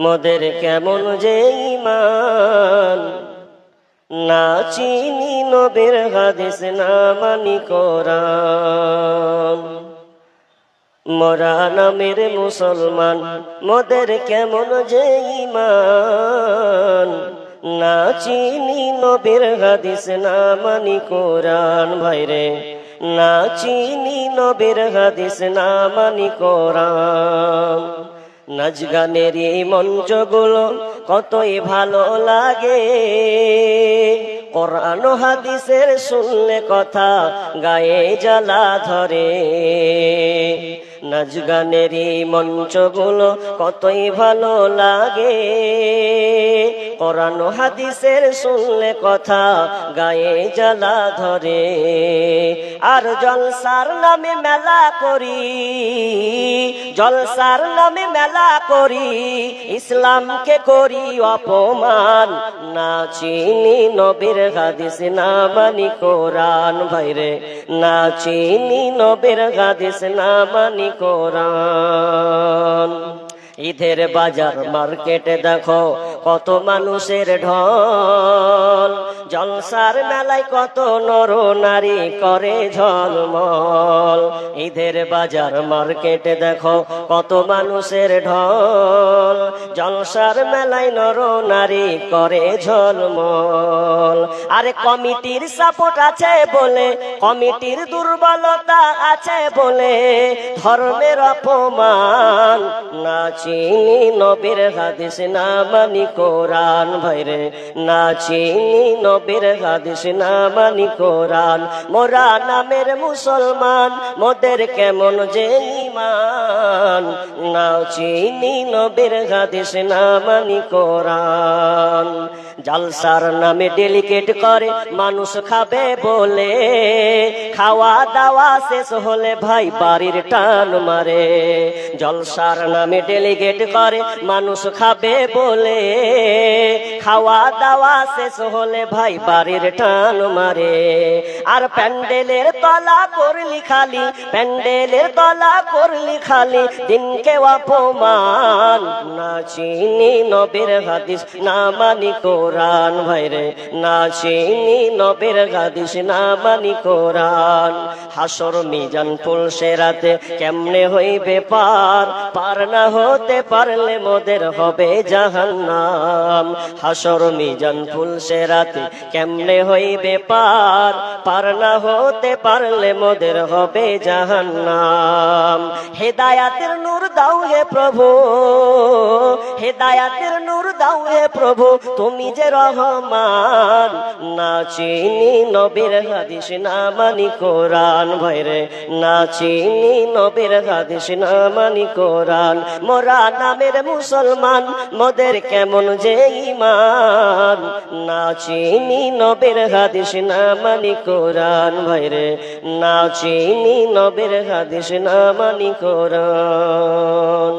মোদের কেমন যে ঈমান, না চিনি নবীর হাদিস না মানি কোরআন। মোরা নামের মুসলমান, মোদের কেমন যে ঈমান, না চিনি নবীর হাদিস না মানি কোরআন। ভাইরে না চিনি নবীর হাদিস না মানি কোরআন। নাচ গানের এই মঞ্চগুলো কতই ভালো লাগে, কোরআন হাদিসের শুনলে কথা গায়ে জ্বালা ধরে। নাচ গানের এই মঞ্চগুলো কতই ভালো লাগে, কোরআন হাদিসের শুনলে কথা গায়ে জ্বালা ধরে। আর জলসার নামে মেলা করি, জলসার নামে মেলা করি, ইসলামকে করি অপমান। না চিনি নবীর হাদিস না মানি কোরআন। ভাইরে না চিনি নবীর হাদিস না মানি কোরআন। ঈদের বাজার মার্কেটে দেখো কত মানুষের ঢল, জলসার মেলায় কত নর নারী করে ঝলমল। ঈদের বাজার মার্কেটে দেখো কত মানুষের ঢল, জলসার মেলায় নর নারী করে ঝলমল। আরে কমিটির সাপোর্ট আছে বলে, কমিটির দুর্বলতা আছে বলে ধর্মের অপমান। না চিনি নবীর হাদিস না মানি কোরআন। ভাইরে না চিনি নবীর হাদিস না মানি কোরআন। মোরা নামের মুসলমান, মোদের কেমন যে ঈমান, না চিনি নবীর হাদিস না মানি কোরআন। জলসার নামে ডেলিকেট করে মানুষ খাবে বলে, খাওয়া দাওয়া শেষ হলে ভাই বাড়ির টান মারে। জলসার নামে ডেলিগেট করে মানুষ খাবে বলে, খাওয়া দাওয়া শেষ হলে ভাই বাড়ির টান মারে। আর প্যান্ডেলের তলা করলি খালি, প্যান্ডেলের তলা করলি খালি, দিনকে অপমান। না চিনি নবীর হাদিস না মানি কোরআন। ভাইরে না চিনি নবীর হাদিস না মানি কোরআন। হাসর মিজান পুলসে রাতে কেমনে হইবে পার, পার না হতে পারলে মোদের হবে জাহান্নাম। হাসর মিজান পুলসে রাতে কেমনে হইবে পার, পার না হতে পারলে মোদের হবে জাহান্নাম। হেদায়াতের নূর দাও হে প্রভু, হেদায়াতের নূর দাও হে প্রভু, তুমি যে রহমান। না চিনি নবীর হাদিস না মানি কোরআন। ভাইরে না চিনি নবীর হাদিস না মানি কোরআন। মোরা নামের মুসলমান, মোদের কেমন যে ঈমান, না চিনি নবীর হাদিস না মানি কোরআন। ভাইরে না চিনি নবীর হাদিস না মানি কোরআন।